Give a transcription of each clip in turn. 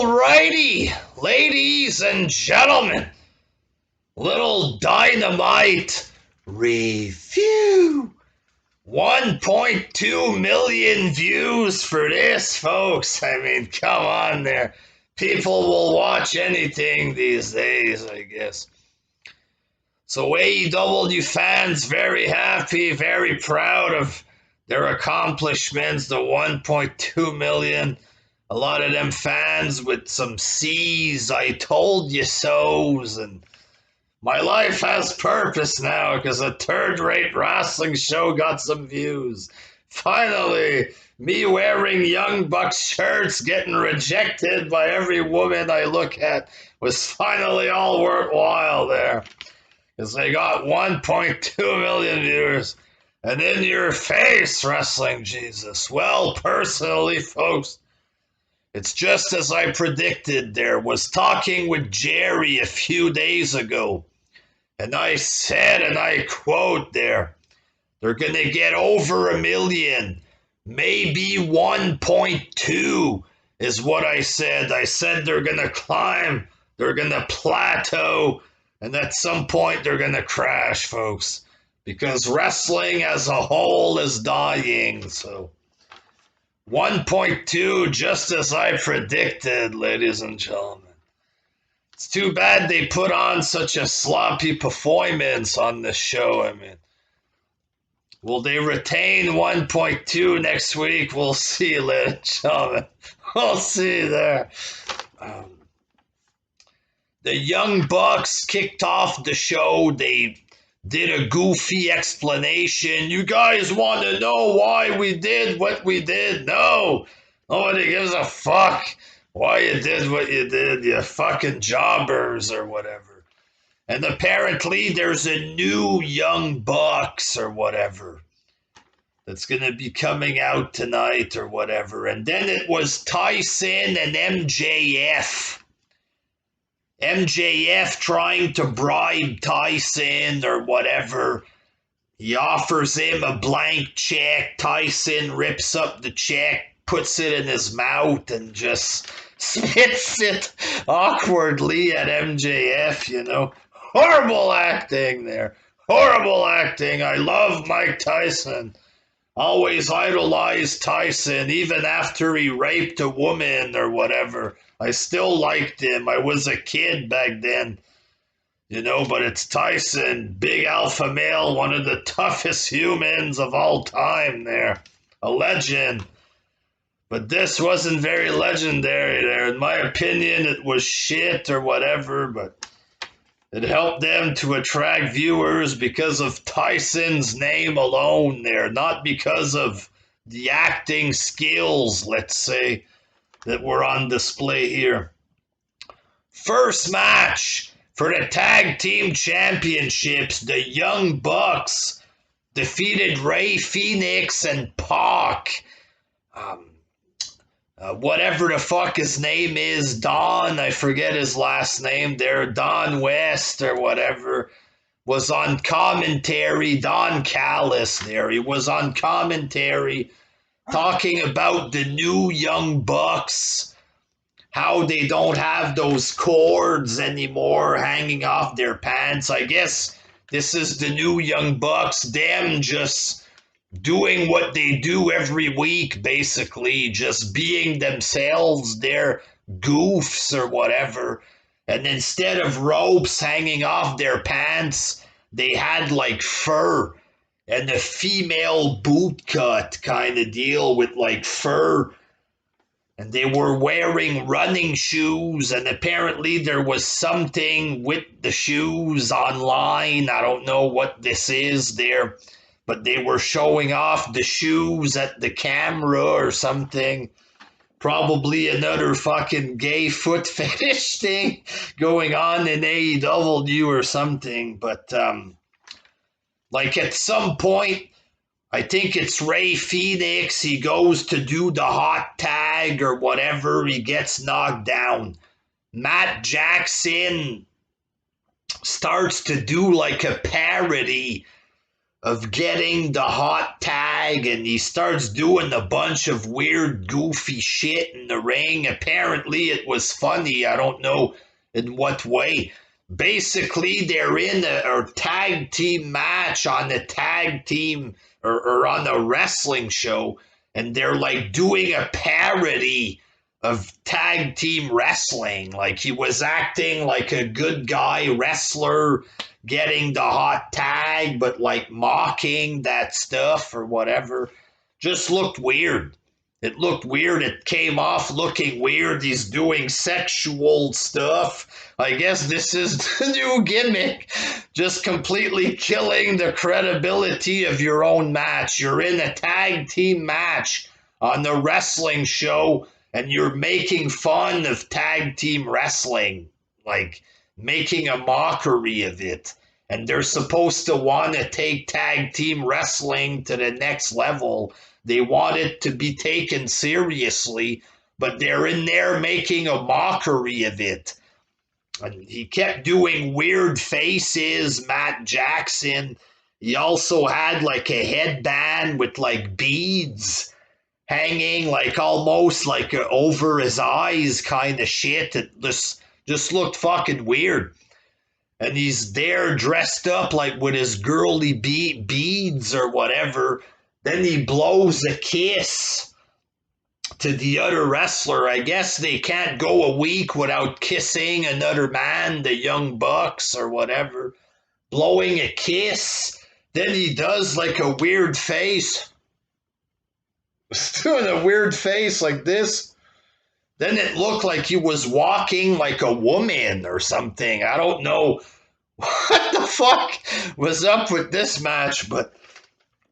Alrighty, ladies and gentlemen, little Dynamite review. 1.2 million views for this, folks. I mean, come on there. People will watch anything these days, I guess. So AEW fans very happy, very proud of their accomplishments, the 1.2 million. A lot of them fans with some C's, I told you so's, and my life has purpose now because a third-rate wrestling show got some views. Finally, me wearing Young Bucks shirts getting rejected by every woman I look at was finally all worthwhile there. Because they got 1.2 million viewers. And in your face, Wrestling Jesus. Well, personally, folks, it's just as I predicted there. Was talking with Jerry a few days ago. And I said, and I quote there, they're going to get over a million. Maybe 1.2 is what I said. I said they're going to climb. They're going to plateau. And at some point, they're going to crash, folks. Because wrestling as a whole is dying. So 1.2, just as I predicted, ladies and gentlemen. It's too bad they put on such a sloppy performance on this show. I mean, will they retain 1.2 next week? We'll see, ladies and gentlemen. We'll see there. The Young Bucks kicked off the show. They did a goofy explanation. You guys want to know why we did what we did? No. Nobody gives a fuck why you did what you did, you fucking jobbers or whatever. And apparently there's a new Young Bucks or whatever that's going to be coming out tonight or whatever. And then it was Tyson and MJF. MJF trying to bribe Tyson or whatever. He offers him a blank check. Tyson rips up the check, puts it in his mouth, and just spits it awkwardly at MJF, you know. Horrible acting there. Horrible acting. I love Mike Tyson. Always idolized Tyson, even after he raped a woman or whatever. I still liked him. I was a kid back then, you know, but it's Tyson, big alpha male, one of the toughest humans of all time there. A legend. But this wasn't very legendary there. In my opinion, it was shit or whatever, but it helped them to attract viewers because of Tyson's name alone there, not because of the acting skills, let's say, that were on display here. First match for the Tag Team Championships, the Young Bucks defeated Rey Fenix and Pac. Whatever the fuck his name is, Don, I forget his last name there, Don West or whatever, was on commentary. Don Callis there, he was on commentary talking about the new Young Bucks, how they don't have those cords anymore hanging off their pants. I guess this is the new Young Bucks, them just doing what they do every week, basically, just being themselves, they're goofs or whatever. And instead of ropes hanging off their pants, they had like fur and a female boot cut kind of deal with like fur. And they were wearing running shoes, and apparently there was something with the shoes online. I don't know what this is there, but they were showing off the shoes at the camera or something. Probably another fucking gay foot fetish thing going on in AEW or something. But like at some point, I think it's Rey Fenix, he goes to do the hot tag or whatever, he gets knocked down. Matt Jackson starts to do like a parody of getting the hot tag, and he starts doing a bunch of weird, goofy shit in the ring. Apparently, it was funny. I don't know in what way. Basically, they're in a tag team match on the tag team or on a wrestling show, and they're like doing a parody of tag team wrestling. Like he was acting like a good guy wrestler getting the hot tag, but like mocking that stuff or whatever. Just looked weird. It looked weird. It came off looking weird. He's doing sexual stuff. I guess this is the new gimmick. Just completely killing the credibility of your own match. You're in a tag team match on the wrestling show, and you're making fun of tag team wrestling. Like, making a mockery of it. And they're supposed to want to take tag team wrestling to the next level. They want it to be taken seriously, but they're in there making a mockery of it. And he kept doing weird faces, Matt Jackson. He also had like a headband with like beads hanging, like almost like over his eyes kind of shit. It just looked fucking weird. And he's there dressed up like with his girly beads or whatever. Then he blows a kiss to the other wrestler. I guess they can't go a week without kissing another man, the Young Bucks or whatever. Blowing a kiss. Then he does like a weird face. Doing a weird face like this. Then it looked like he was walking like a woman or something. I don't know what the fuck was up with this match, but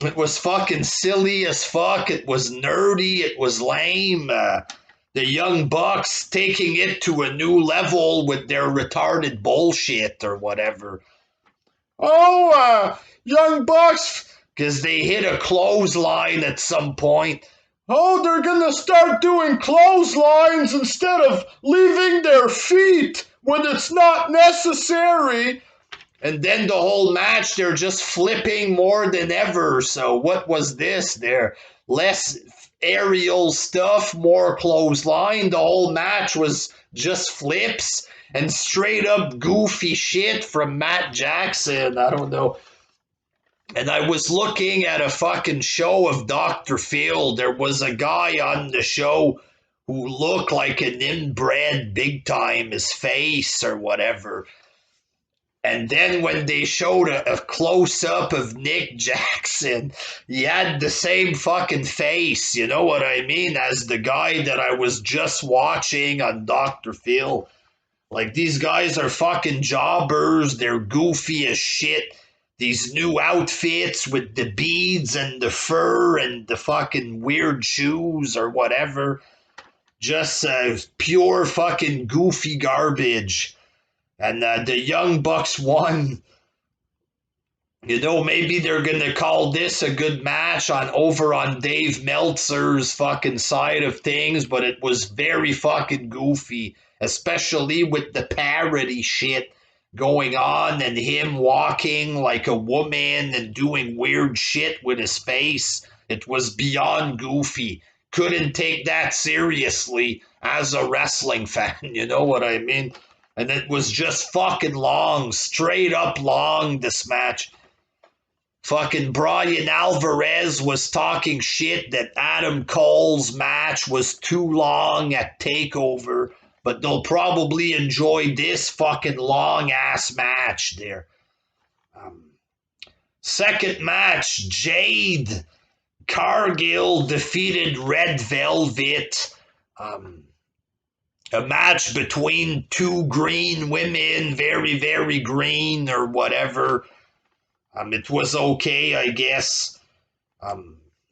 it was fucking silly as fuck. It was nerdy. It was lame. The Young Bucks taking it to a new level with their retarded bullshit or whatever. Oh, Young Bucks, because they hit a clothesline at some point. Oh, they're gonna start doing clotheslines instead of leaving their feet when it's not necessary. And then the whole match, they're just flipping more than ever. So what was this there? Less aerial stuff, more clothesline. The whole match was just flips and straight up goofy shit from Matt Jackson. I don't know. And I was looking at a fucking show of Dr. Phil. There was a guy on the show who looked like an inbred big time, his face or whatever. And then when they showed a close-up of Nick Jackson, he had the same fucking face, you know what I mean, as the guy that I was just watching on Dr. Phil. Like, these guys are fucking jobbers. They're goofy as shit. These new outfits with the beads and the fur and the fucking weird shoes or whatever. Just pure fucking goofy garbage. And the Young Bucks won. You know, maybe they're going to call this a good match over on Dave Meltzer's fucking side of things, but it was very fucking goofy, especially with the parody shit going on and him walking like a woman and doing weird shit with his face. It was beyond goofy. Couldn't take that seriously as a wrestling fan, you know what I mean? And it was just fucking long, straight up long, this match. Fucking Brian Alvarez was talking shit that Adam Cole's match was too long at TakeOver, but they'll probably enjoy this fucking long-ass match there. Second match, Jade Cargill defeated Red Velvet. A match between two green women, very, very green or whatever. It was okay, I guess.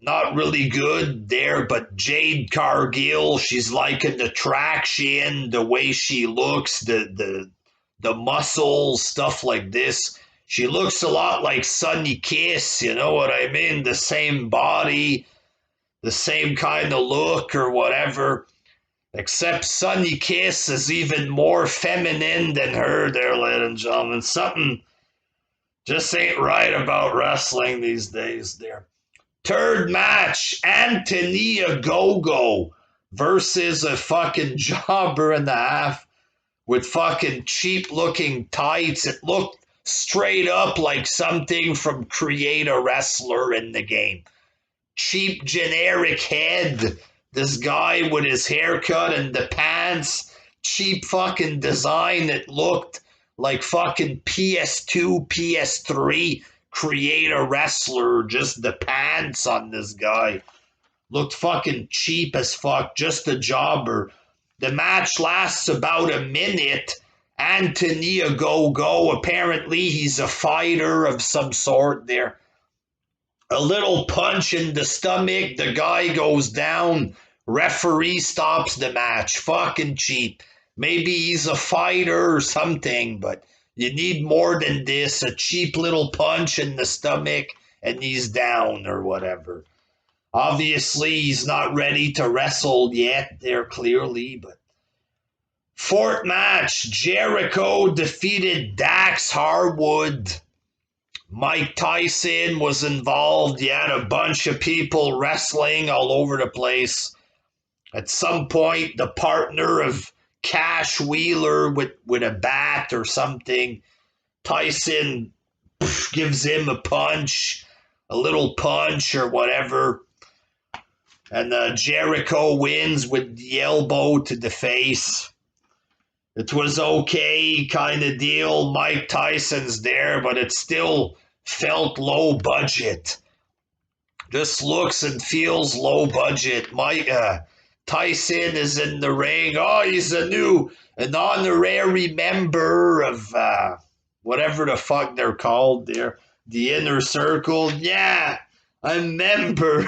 Not really good there, but Jade Cargill, she's like an attraction, the way she looks, the muscles, stuff like this. She looks a lot like Sunny Kiss, you know what I mean? The same body, the same kind of look or whatever. Except Sunny Kiss is even more feminine than her there, ladies and gentlemen. Just ain't right about wrestling these days there. Third match, Antony Ogogo versus a fucking jobber and a half with fucking cheap looking tights. It looked straight up like something from Create a Wrestler in the game. Cheap generic head. This guy with his haircut and the pants. Cheap fucking design. It looked like fucking PS2, PS3 Create a Wrestler. Just the pants on this guy. Looked fucking cheap as fuck. Just a jobber. The match lasts about a minute. Antony Ogogo, apparently he's a fighter of some sort there. A little punch in the stomach, the guy goes down. Referee stops the match. Fucking cheap. Maybe he's a fighter or something, but you need more than this. A cheap little punch in the stomach and he's down or whatever. Obviously, he's not ready to wrestle yet there, clearly, but fourth match, Jericho defeated Dax Harwood. Mike Tyson was involved. You had a bunch of people wrestling all over the place. At some point, the partner of Cash Wheeler with a bat or something, Tyson gives him a punch, a little punch or whatever. And Jericho wins with the elbow to the face. It was okay kind of deal. Mike Tyson's there, but it still felt low budget. Just looks and feels low budget. Tyson is in the ring. Oh, he's an honorary member of whatever the fuck they're called there. The Inner Circle. Yeah, a member.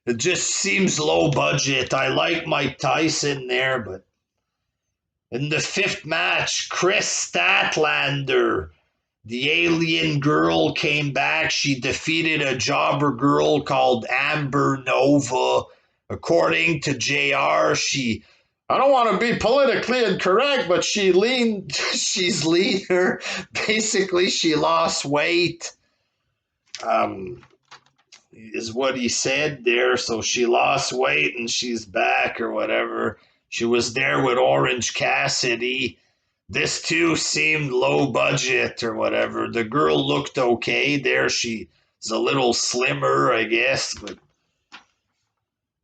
It just seems low budget. I like Mike Tyson there, but in the fifth match, Chris Statlander, the alien girl, came back. She defeated a jobber girl called Amber Nova. According to JR, I don't want to be politically incorrect, but she's leaner. Basically, she lost weight. Is what he said there. So she lost weight and she's back or whatever. She was there with Orange Cassidy. This too seemed low budget or whatever. The girl looked okay there. She's a little slimmer, I guess, but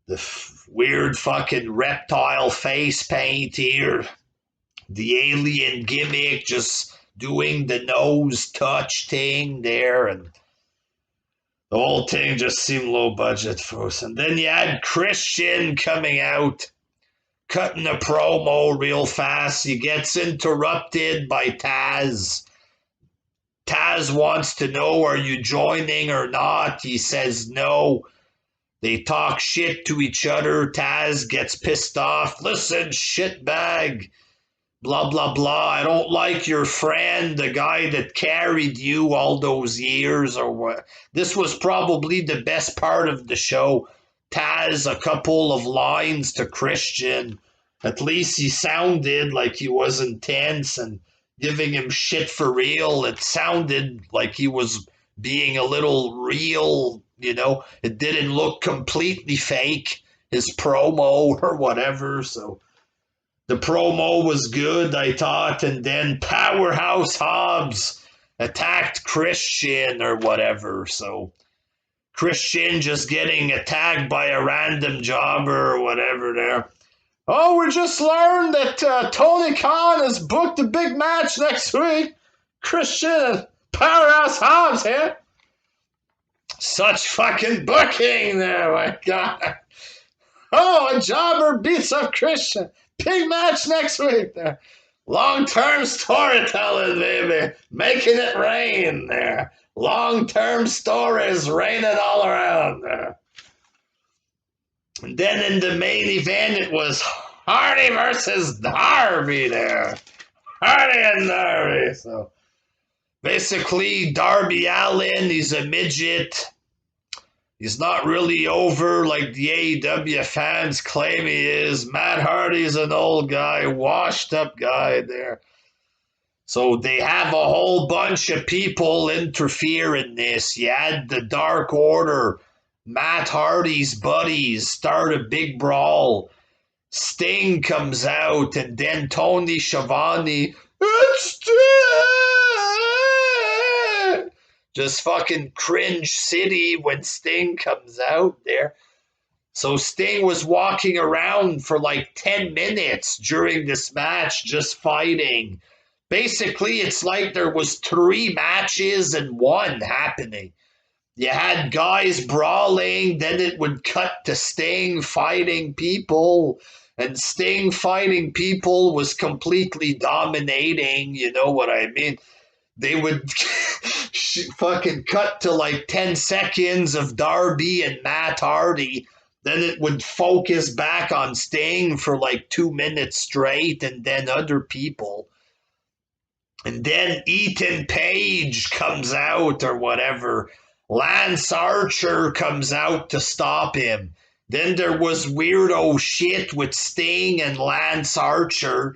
the weird fucking reptile face paint here. The alien gimmick, just doing the nose touch thing there, and the whole thing just seemed low budget for us. And then you had Christian coming out, cutting a promo real fast. He gets interrupted by Taz. Taz wants to know, are you joining or not? He says no. They talk shit to each other. Taz gets pissed off. Listen, shitbag. Blah, blah, blah. I don't like your friend, the guy that carried you all those years or what. This was probably the best part of the show. Taz, a couple of lines to Christian. At least he sounded like he was intense and giving him shit for real. It sounded like he was being a little real, you know. It didn't look completely fake, his promo or whatever. So the promo was good, I thought. And then Powerhouse Hobbs attacked Christian or whatever. So Christian just getting attacked by a random jobber or whatever there. Oh, we just learned that Tony Khan has booked a big match next week. Christian and Powerhouse Hobbs here. Such fucking booking there, my God. Oh, a jobber beats up Christian. Big match next week there. Long-term storytelling, baby. Making it rain there. Long-term stories raining all around there. And then in the main event, it was Hardy versus Darby there. Hardy and Darby. So basically, Darby Allin, he's a midget. He's not really over like the AEW fans claim he is. Matt Hardy's an old guy, washed up guy there. So they have a whole bunch of people interfere in this. You had the Dark Order, Matt Hardy's buddies, start a big brawl. Sting comes out, and then Tony Schiavone, it's Sting! Just fucking cringe city when Sting comes out there. So Sting was walking around for like 10 minutes during this match, just fighting. Basically, it's like there was 3 matches and 1 happening. You had guys brawling, then it would cut to Sting fighting people, and Sting fighting people was completely dominating, you know what I mean? They would fucking cut to like 10 seconds of Darby and Matt Hardy, then it would focus back on Sting for like 2 minutes straight, and then other people. And then Ethan Page comes out or whatever. Lance Archer comes out to stop him. Then there was weirdo shit with Sting and Lance Archer.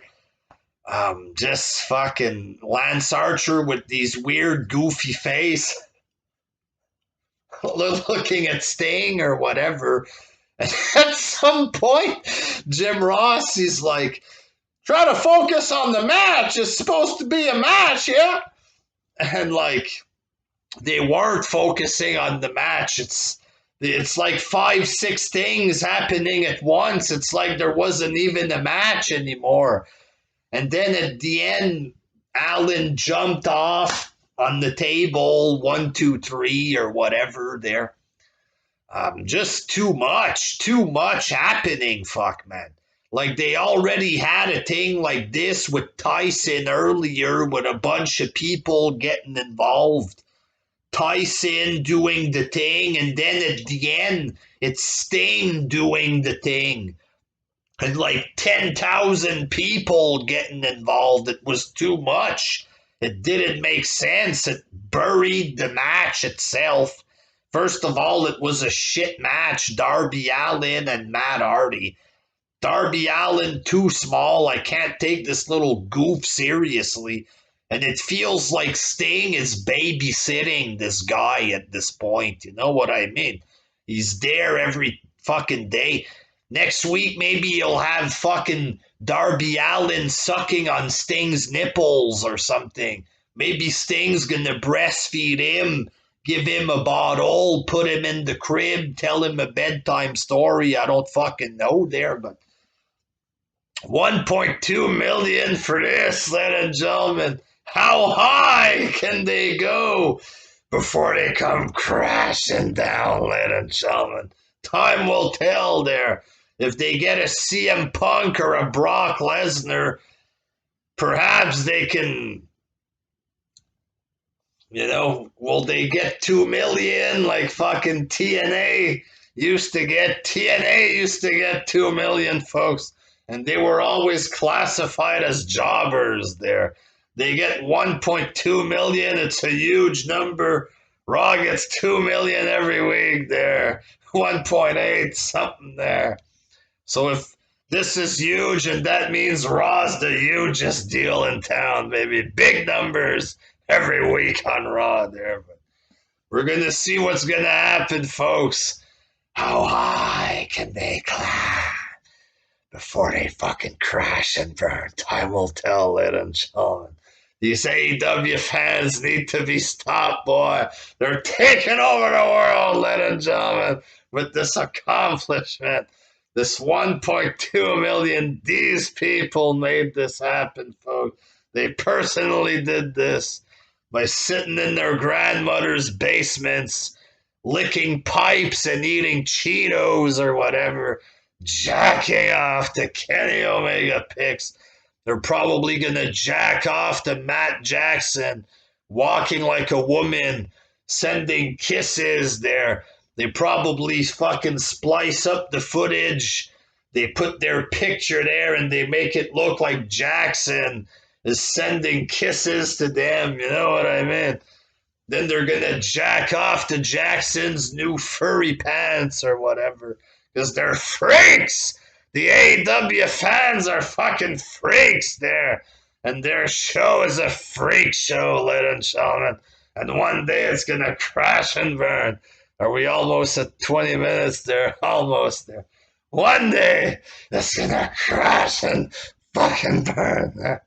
Just fucking Lance Archer with these weird goofy face looking at Sting or whatever. And at some point, Jim Ross is like, try to focus on the match. It's supposed to be a match, yeah? And like, they weren't focusing on the match. It's like 5-6 things happening at once. It's like there wasn't even a match anymore. And then at the end, Allen jumped off on the table, 1, 2, 3 or whatever there. Just too much happening, fuck, man. Like, they already had a thing like this with Tyson earlier with a bunch of people getting involved. Tyson doing the thing, and then at the end, it's Sting doing the thing. And like 10,000 people getting involved. It was too much. It didn't make sense. It buried the match itself. First of all, it was a shit match. Darby Allin and Matt Hardy. Darby Allin too small. I can't take this little goof seriously. And it feels like Sting is babysitting this guy at this point. You know what I mean? He's there every fucking day. Next week, maybe you'll have fucking Darby Allin sucking on Sting's nipples or something. Maybe Sting's gonna breastfeed him, give him a bottle, put him in the crib, tell him a bedtime story. I don't fucking know there, but 1.2 million for this, ladies and gentlemen. How high can they go before they come crashing down, ladies and gentlemen? Time will tell there. If they get a CM Punk or a Brock Lesnar, perhaps they can, will they get 2 million like fucking TNA used to get? TNA used to get 2 million, folks, and they were always classified as jobbers there. They get 1.2 million. It's a huge number. Raw gets 2 million every week there. 1.8 something there. So if this is huge, and that means Raw's the hugest deal in town, baby. Big numbers every week on Raw there. But we're going to see what's going to happen, folks. How high can they climb before they fucking crash and burn? Time will tell, ladies and gentlemen. These AEW fans need to be stopped, boy. They're taking over the world, ladies and gentlemen, with this accomplishment. This 1.2 million, these people made this happen, folks. They personally did this by sitting in their grandmother's basements, licking pipes and eating Cheetos or whatever, jacking off to Kenny Omega pics. They're probably going to jack off to Matt Jackson, walking like a woman, sending kisses there. They probably fucking splice up the footage. They put their picture there and they make it look like Jackson is sending kisses to them. You know what I mean? Then they're going to jack off to Jackson's new furry pants or whatever because they're freaks. The AEW fans are fucking freaks there. And their show is a freak show, ladies and gentlemen. And one day it's going to crash and burn. Are we almost at 20 minutes there? Almost there. One day it's going to crash and fucking burn.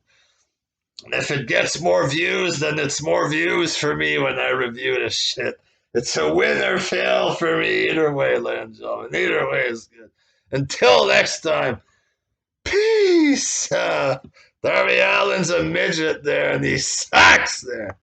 And if it gets more views, then it's more views for me when I review this shit. It's a win or fail for me either way, ladies and gentlemen. Either way is good. Until next time, peace. Darby Allin's a midget there, and he sucks there.